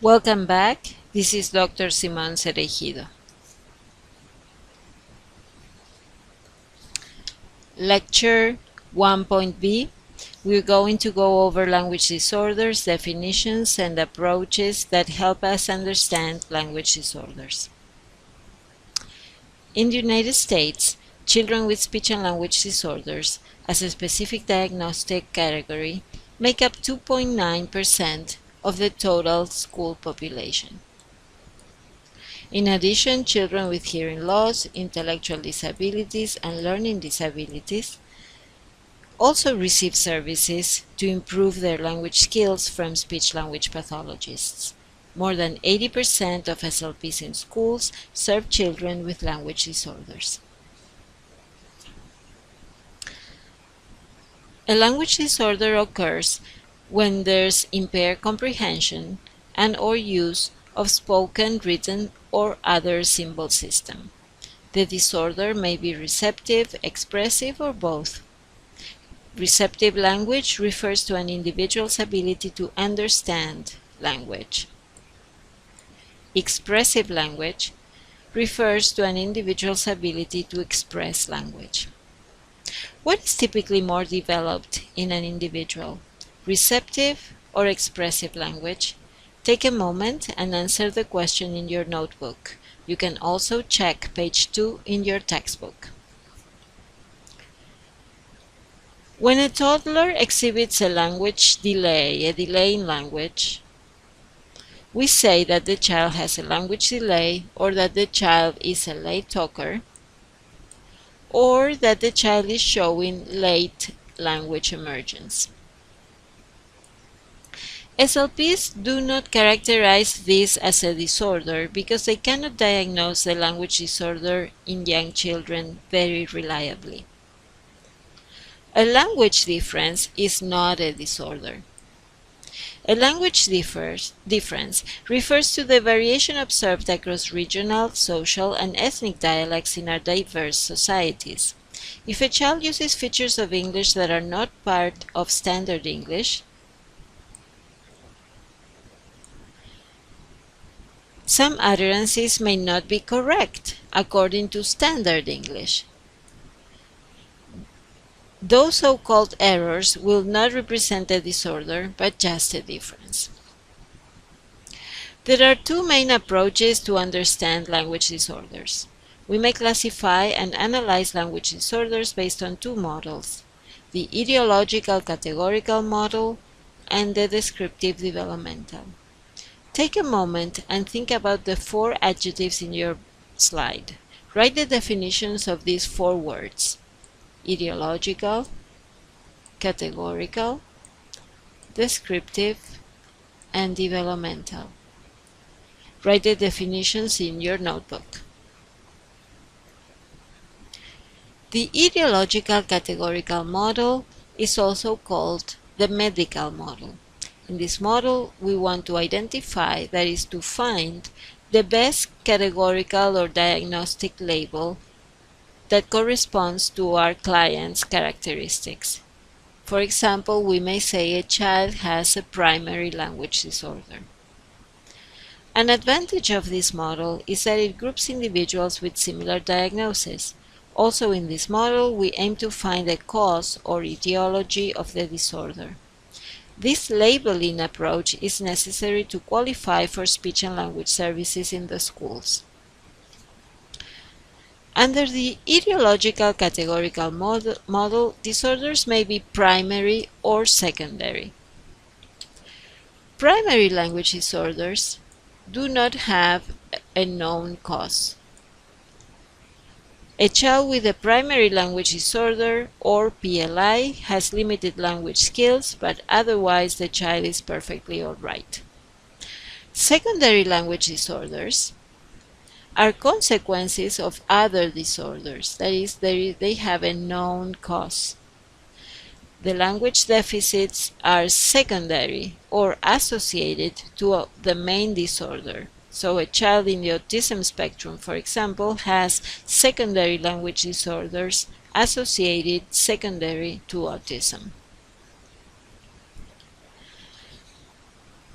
Welcome back. This is Dr. Simon Cereijido. Lecture 1.b. We're going to go over language disorders, definitions, and approaches that help us understand language disorders. In the United States, children with speech and language disorders, as a specific diagnostic category, make up 2.9% of the total school population. In addition, children with hearing loss, intellectual disabilities, and learning disabilities also receive services to improve their language skills from speech-language pathologists. More than 80% of SLPs in schools serve children with language disorders. A language disorder occurs when there's impaired comprehension and/or use of spoken, written, or other symbol system. The disorder may be receptive, expressive, or both. Receptive language refers to an individual's ability to understand language. Expressive language refers to an individual's ability to express language. What is typically more developed in an individual, receptive or expressive language? Take a moment and answer the question in your notebook. You can also check page 2 in your textbook. When a toddler exhibits a language delay, a delay in language, we say that the child has a language delay, or that the child is a late talker, or that the child is showing late language emergence. SLPs do not characterize this as a disorder because they cannot diagnose the language disorder in young children very reliably. A language difference is not a disorder. A language difference refers to the variation observed across regional, social, and ethnic dialects in our diverse societies. If a child uses features of English that are not part of Standard English, some utterances may not be correct according to Standard English. Those so-called errors will not represent a disorder, but just a difference. There are two main approaches to understand language disorders. We may classify and analyze language disorders based on two models: the ideological categorical model and the descriptive developmental. Take a moment and think about the four adjectives in your slide. Write the definitions of these four words: ideological, categorical, descriptive, and developmental. Write the definitions in your notebook. The ideological categorical model is also called the medical model. In this model, we want to identify, that is, to find the best categorical or diagnostic label that corresponds to our client's characteristics. For example, we may say a child has a primary language disorder. An advantage of this model is that it groups individuals with similar diagnoses. Also in this model, we aim to find the cause or etiology of the disorder. This labeling approach is necessary to qualify for speech and language services in the schools. Under the ideological categorical model, disorders may be primary or secondary. Primary language disorders do not have a known cause. A child with a primary language disorder, or PLI, has limited language skills, but otherwise the child is perfectly all right. Secondary language disorders are consequences of other disorders, that is, they have a known cause. The language deficits are secondary or associated to the main disorder. So a child in the autism spectrum, for example, has secondary language disorders associated secondary to autism.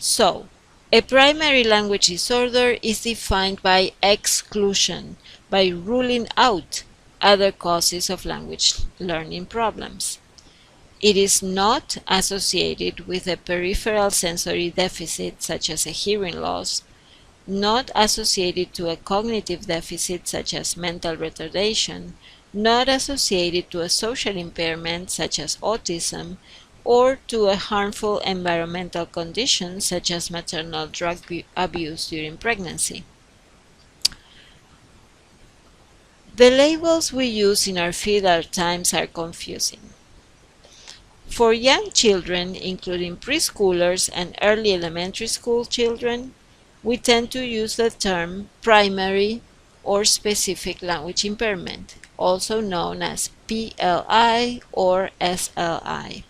So, A primary language disorder is defined by exclusion, by ruling out other causes of language learning problems. It is not associated with a peripheral sensory deficit such as a hearing loss, not associated to a cognitive deficit such as mental retardation, not associated to a social impairment such as autism, or to a harmful environmental condition such as maternal drug abuse during pregnancy. The labels we use in our field at times are confusing. For young children, including preschoolers and early elementary school children, we tend to use the term primary or specific language impairment, also known as PLI or SLI.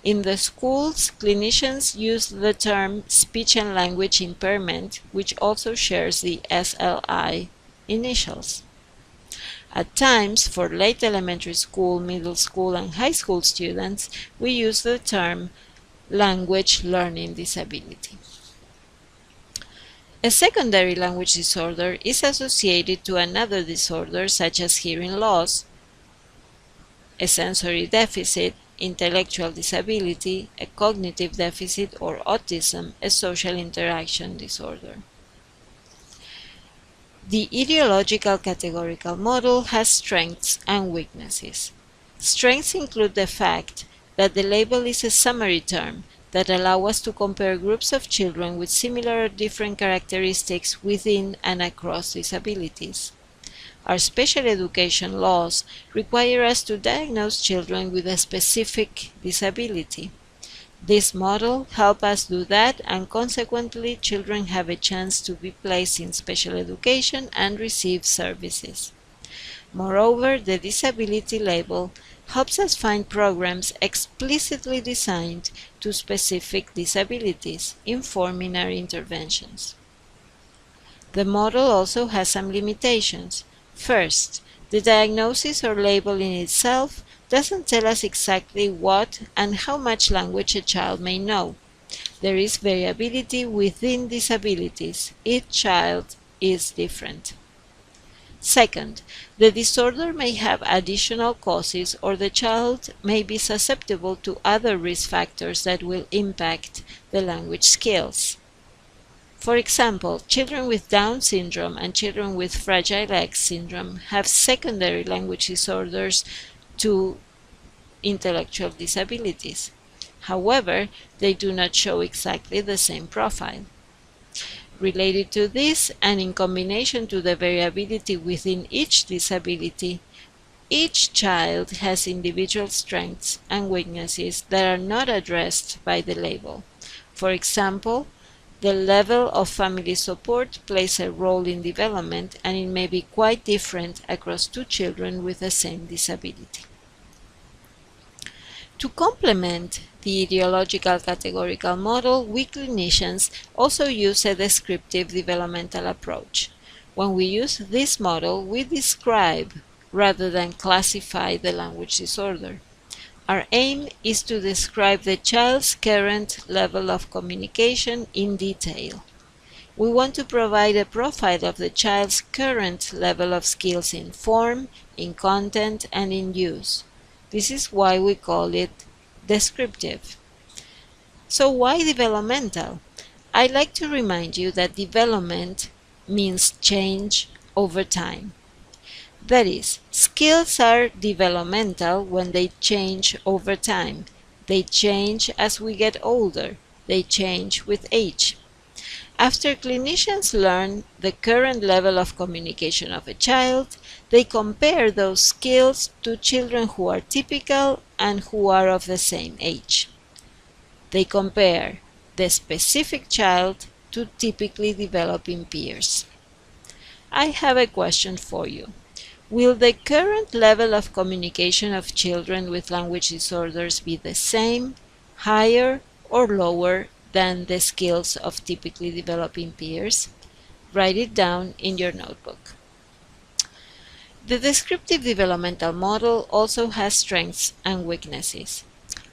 In the schools, clinicians use the term speech and language impairment, which also shares the SLI initials. At times, for late elementary school, middle school, and high school students, we use the term language learning disability. A secondary language disorder is associated to another disorder such as hearing loss, a sensory deficit, intellectual disability, a cognitive deficit, or autism, a social interaction disorder. The ideological categorical model has strengths and weaknesses. Strengths include the fact that the label is a summary term that allows us to compare groups of children with similar or different characteristics within and across disabilities. Our special education laws require us to diagnose children with a specific disability. This model helps us do that, and consequently children have a chance to be placed in special education and receive services. Moreover, the disability label helps us find programs explicitly designed to specific disabilities, informing our interventions. The model also has some limitations. First, the diagnosis or label in itself doesn't tell us exactly what and how much language a child may know. There is variability within disabilities. Each child is different. Second, the disorder may have additional causes, or the child may be susceptible to other risk factors that will impact the language skills. For example, children with Down syndrome and children with Fragile X syndrome have secondary language disorders to intellectual disabilities. However, they do not show exactly the same profile. Related to this, and in combination to the variability within each disability, each child has individual strengths and weaknesses that are not addressed by the label. For example, the level of family support plays a role in development, and it may be quite different across two children with the same disability. To complement the ideological categorical model, we clinicians also use a descriptive developmental approach. When we use this model, we describe rather than classify the language disorder. Our aim is to describe the child's current level of communication in detail. We want to provide a profile of the child's current level of skills in form, in content, and in use. This is why we call it descriptive. So why developmental? I'd like to remind you that development means change over time. That is, skills are developmental when they change over time. They change as we get older. They change with age. After clinicians learn the current level of communication of a child, they compare those skills to children who are typical and who are of the same age. They compare the specific child to typically developing peers. I have a question for you. Will the current level of communication of children with language disorders be the same, higher, or lower than the skills of typically developing peers? Write it down in your notebook. The descriptive developmental model also has strengths and weaknesses.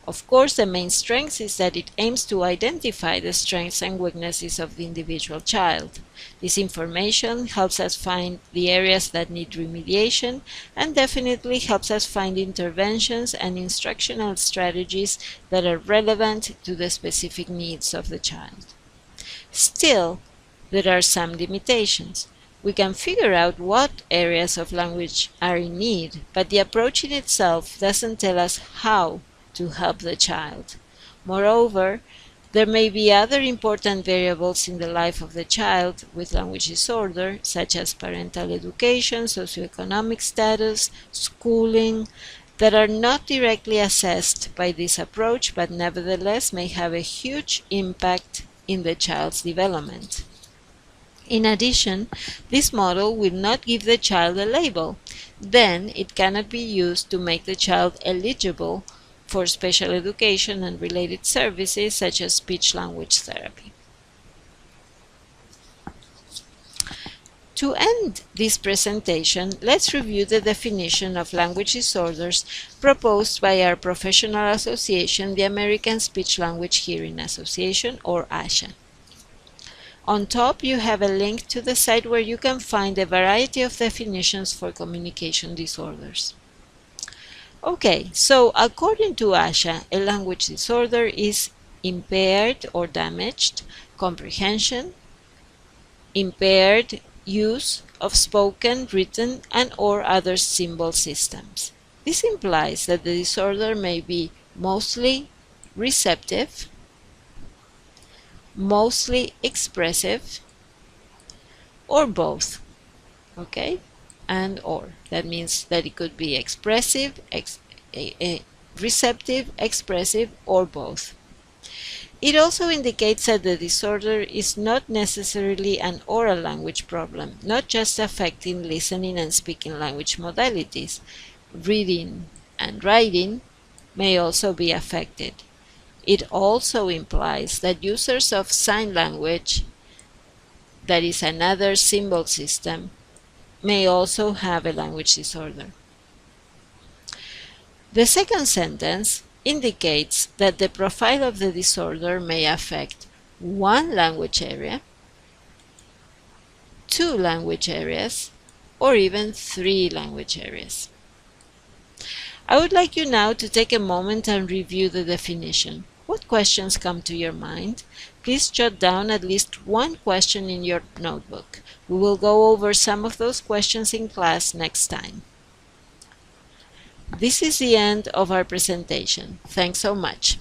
Of course, the main strength is that it aims to identify the strengths and weaknesses of the individual child. This information helps us find the areas that need remediation and definitely helps us find interventions and instructional strategies that are relevant to the specific needs of the child. Still, there are some limitations. We can figure out what areas of language are in need, but the approach in itself doesn't tell us how to help the child. Moreover, there may be other important variables in the life of the child with language disorder, such as parental education, socioeconomic status, schooling, that are not directly assessed by this approach, but nevertheless may have a huge impact in the child's development. In addition, this model will not give the child a label. Then it cannot be used to make the child eligible for special education and related services such as speech-language therapy. To end this presentation, let's review the definition of language disorders proposed by our professional association, the American Speech-Language Hearing Association, or ASHA. On top, you have a link to the site where you can find a variety of definitions for communication disorders. Okay, so according to ASHA, a language disorder is impaired or damaged comprehension, impaired use of spoken, written, and/or other symbol systems. This implies that the disorder may be mostly receptive, mostly expressive, or both. Okay? And or. That means that it could be expressive, receptive, expressive, or both. It also indicates that the disorder is not necessarily an oral language problem, not just affecting listening and speaking language modalities. Reading and writing may also be affected. It also implies that users of sign language, that is another symbol system, may also have a language disorder. The second sentence indicates that the profile of the disorder may affect one language area, two language areas, or even three language areas. I would like you now to take a moment and review the definition. What questions come to your mind? Please jot down at least one question in your notebook. We will go over some of those questions in class next time. This is the end of our presentation. Thanks so much.